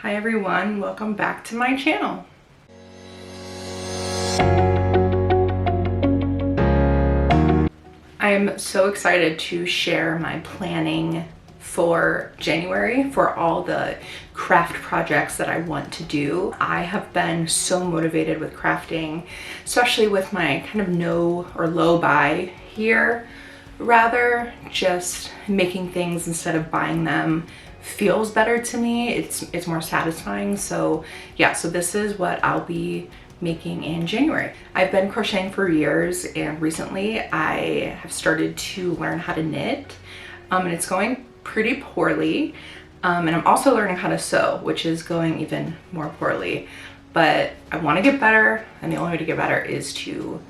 Hi everyone, welcome back to my channel. I'm so excited to share my planning for January for all the craft projects that I want to do. I have been so motivated with crafting, especially with my kind of no or low buy here. Rather, just making things instead of buying them feels better to me. It's more satisfying. So yeah, so this is what I'll be making in January. I've been crocheting for years, and recently I have started to learn how to knit, and it's going pretty poorly. And I'm also learning how to sew, which is going even more poorly. But I want to get better, and the only way to get better is to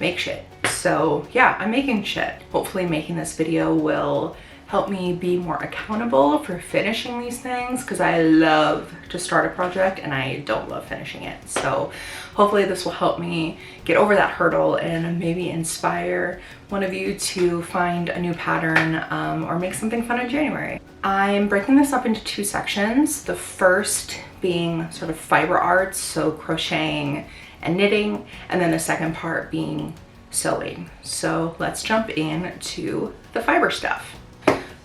make shit. So yeah, I'm making shit. Hopefully making this video will help me be more accountable for finishing these things, because I love to start a project and I don't love finishing it. So hopefully this will help me get over that hurdle and maybe inspire one of you to find a new pattern or make something fun in January. I'm breaking this up into two sections. The first being sort of fiber arts, so crocheting and knitting, and then the second part being sewing. So let's jump into the fiber stuff.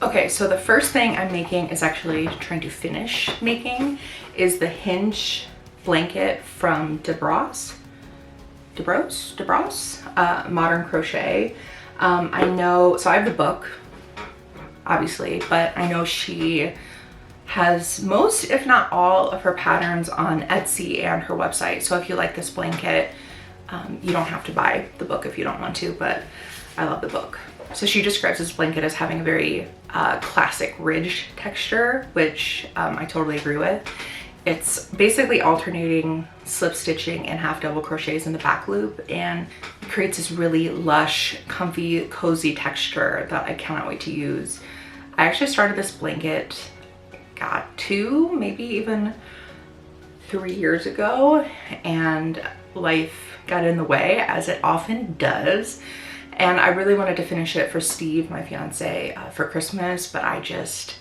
Okay, so the first thing I'm making is actually trying to finish making is the hinge blanket from DeBros, Modern Crochet. I know, so I have the book, obviously, but I know she has most, if not all, of her patterns on Etsy and her website. So if you like this blanket, you don't have to buy the book if you don't want to, but I love the book. So she describes this blanket as having a very classic ridge texture, which I totally agree with. It's basically alternating slip stitching and half double crochets in the back loop, and it creates this really lush, comfy, cozy texture that I cannot wait to use. I actually started this blanket, God, 2, maybe even 3 years ago, and life got in the way, as it often does. And I really wanted to finish it for Steve, my fiance, for Christmas, but I just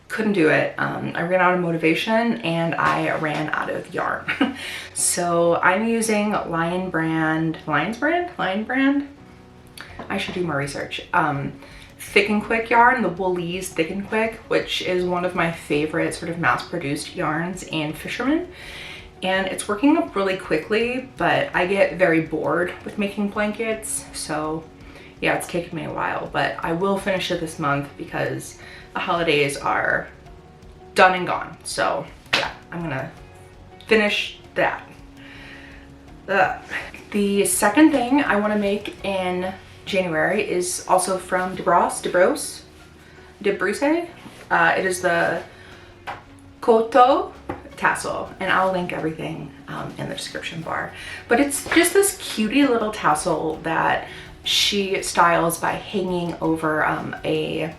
couldn't do it. I ran out of motivation and I ran out of yarn. So I'm using Lion Brand. I should do more research. Thick and Quick yarn, the Woolies Thick and Quick, which is one of my favorite sort of mass-produced yarns in Fisherman. And it's working up really quickly, but I get very bored with making blankets. So yeah, it's taken me a while, but I will finish it this month because the holidays are done and gone. So yeah, I'm gonna finish that. The second thing I wanna make in January is also from DeBros. It is the Koto tassel, and I'll link everything in the description bar. But it's just this cutie little tassel that she styles by hanging over a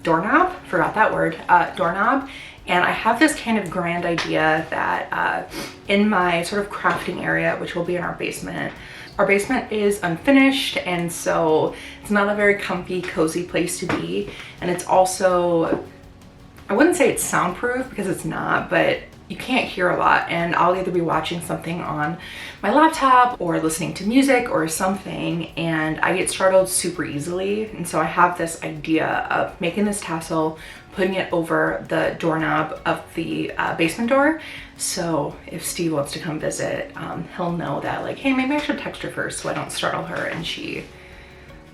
doorknob, forgot that word, doorknob. And I have this kind of grand idea that in my sort of crafting area, which will be in our basement is unfinished, and so it's not a very comfy, cozy place to be. And it's also, I wouldn't say it's soundproof because it's not, but you can't hear a lot, and I'll either be watching something on my laptop or listening to music or something, and I get startled super easily. And so I have this idea of making this tassel, putting it over the doorknob of the basement door. So if Steve wants to come visit, he'll know that, like, hey, maybe I should text her first so I don't startle her and she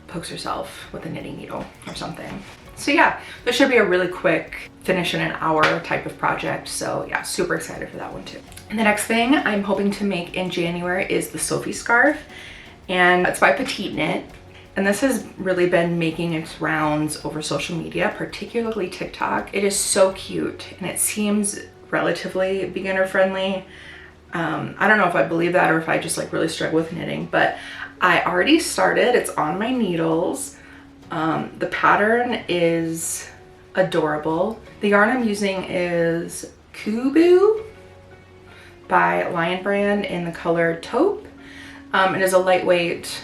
pokes herself with a knitting needle or something. So yeah, this should be a really quick finish in an hour type of project. So yeah, super excited for that one too. And the next thing I'm hoping to make in January is the Sophie scarf, and it's by Petite Knit. And this has really been making its rounds over social media, particularly TikTok. It is so cute, and it seems relatively beginner friendly. I don't know if I believe that or if I just like really struggle with knitting, but I already started. It's on my needles. The pattern is adorable. The yarn I'm using is Kubu by Lion Brand in the color taupe. It is a lightweight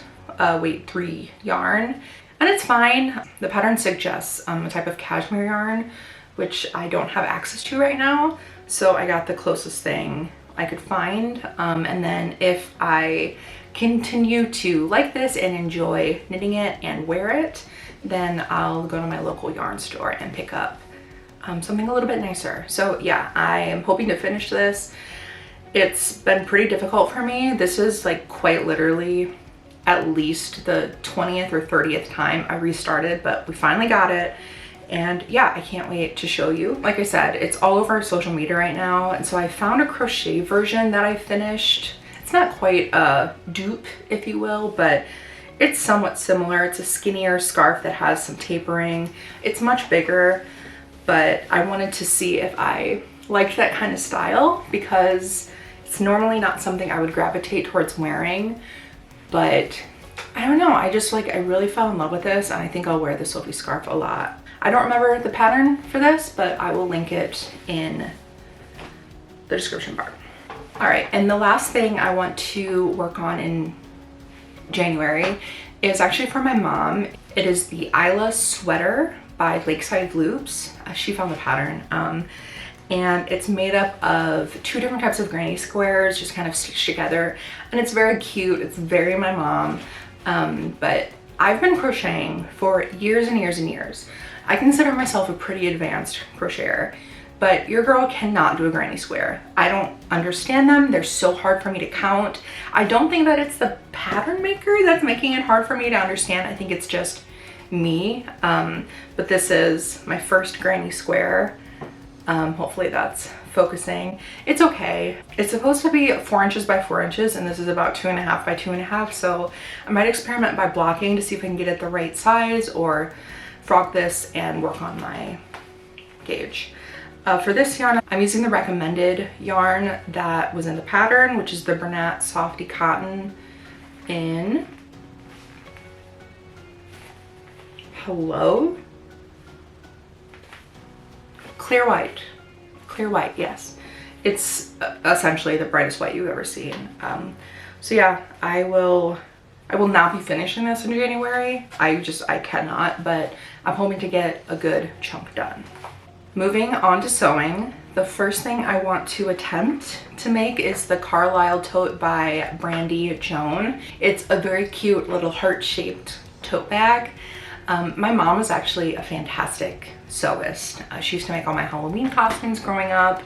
weight 3 yarn, and it's fine. The pattern suggests a type of cashmere yarn, which I don't have access to right now, So I got the closest thing I could find. And then if I continue to like this and enjoy knitting it and wear it, then I'll go to my local yarn store and pick up something a little bit nicer. So yeah, I am hoping to finish this. It's been pretty difficult for me. This is like quite literally at least the 20th or 30th time I restarted, but we finally got it. And yeah, I can't wait to show you. Like I said, it's all over social media right now. And so I found a crochet version that I finished. It's not quite a dupe, if you will, but it's somewhat similar. It's a skinnier scarf that has some tapering. It's much bigger, but I wanted to see if I liked that kind of style because it's normally not something I would gravitate towards wearing, but I don't know. I really fell in love with this, and I think I'll wear the Sophie scarf a lot. I don't remember the pattern for this, but I will link it in the description bar. All right, and the last thing I want to work on in January is actually for my mom. It is the Isla sweater by Lakeside Loops. She found the pattern. And it's made up of 2 different types of granny squares just kind of stitched together, and it's very cute. It's very my mom. But I've been crocheting for years and years and years. I consider myself a pretty advanced crocheter, but your girl cannot do a granny square. I don't understand them. They're so hard for me to count. I don't think that it's the pattern maker that's making it hard for me to understand. I think it's just me. But this is my first granny square. Hopefully that's focusing. It's okay. It's supposed to be 4 inches by 4 inches, and this is about 2.5 by 2.5. So I might experiment by blocking to see if I can get it the right size, or frog this and work on my gauge. For this yarn, I'm using the recommended yarn that was in the pattern, which is the Bernat Softy Cotton in Hello? Clear white, yes. It's essentially the brightest white you've ever seen. So yeah, I will not be finishing this in January. I cannot, but I'm hoping to get a good chunk done. Moving on to sewing, the first thing I want to attempt to make is the Carlisle tote by Brandy Joan. It's a very cute little heart-shaped tote bag. My mom was actually a fantastic sewist. She used to make all my Halloween costumes growing up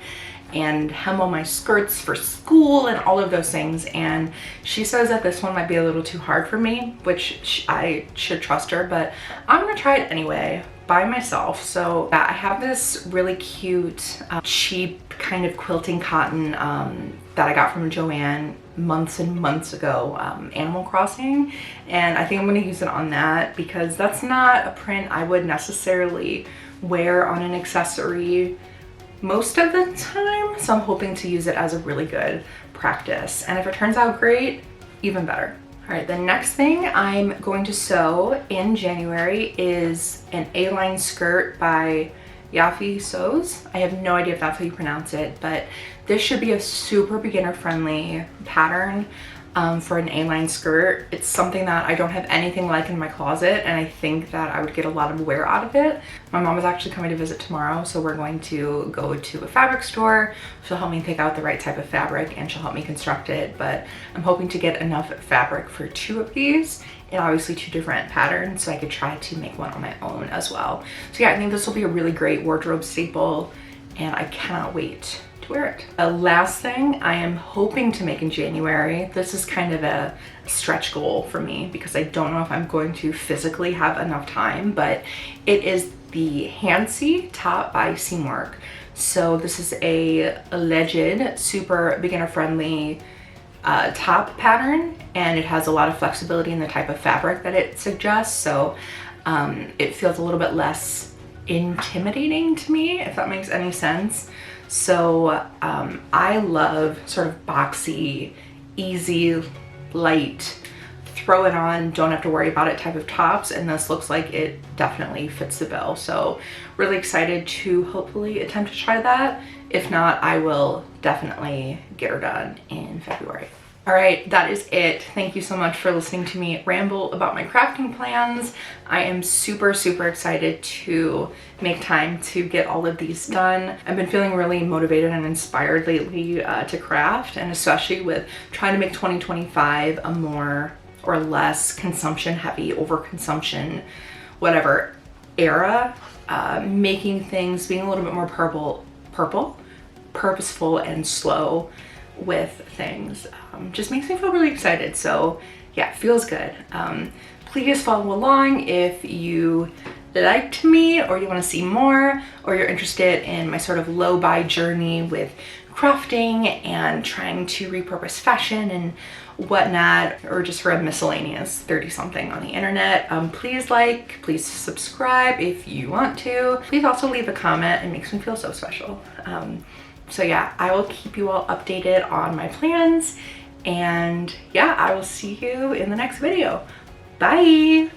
and hem all my skirts for school and all of those things. And she says that this one might be a little too hard for me, which I should trust her, but I'm gonna try it anyway by myself. So I have this really cute, cheap kind of quilting cotton that I got from Joanne months and months ago, Animal Crossing, and I think I'm going to use it on that because that's not a print I would necessarily wear on an accessory most of the time, so I'm hoping to use it as a really good practice, and if it turns out great, even better. All right, the next thing I'm going to sew in January is an A-line skirt by Yafi Sews. I have no idea if that's how you pronounce it, but this should be a super beginner friendly pattern for an A-line skirt. It's something that I don't have anything like in my closet, and I think that I would get a lot of wear out of it. My mom is actually coming to visit tomorrow, so we're going to go to a fabric store. She'll help me pick out the right type of fabric and she'll help me construct it, but I'm hoping to get enough fabric for 2 of these, and obviously 2 different patterns, so I could try to make one on my own as well. So yeah, I think this will be a really great wardrobe staple, and I cannot wait to wear it. The last thing I am hoping to make in January, this is kind of a stretch goal for me because I don't know if I'm going to physically have enough time, but it is the Handsy top by Seamwork. So this is a alleged super beginner friendly top pattern, and it has a lot of flexibility in the type of fabric that it suggests, so it feels a little bit less intimidating to me, if that makes any sense. So I love sort of boxy, easy, light, throw it on, don't have to worry about it type of tops, and this looks like it definitely fits the bill. So really excited to hopefully attempt to try that. If not, I will definitely get her done in February. All right, that is it. Thank you so much for listening to me ramble about my crafting plans. I am super, super excited to make time to get all of these done. I've been feeling really motivated and inspired lately to craft, and especially with trying to make 2025 a more or less consumption heavy, overconsumption, whatever era, making things, being a little bit more purposeful and slow with things just makes me feel really excited. So yeah, feels good. Please follow along if you liked me or you want to see more, or you're interested in my sort of low buy journey with crafting and trying to repurpose fashion and whatnot, or just read miscellaneous 30 something on the internet. Please subscribe if you want to. Please also leave a comment. It makes me feel so special. So yeah, I will keep you all updated on my plans, and yeah, I will see you in the next video. Bye.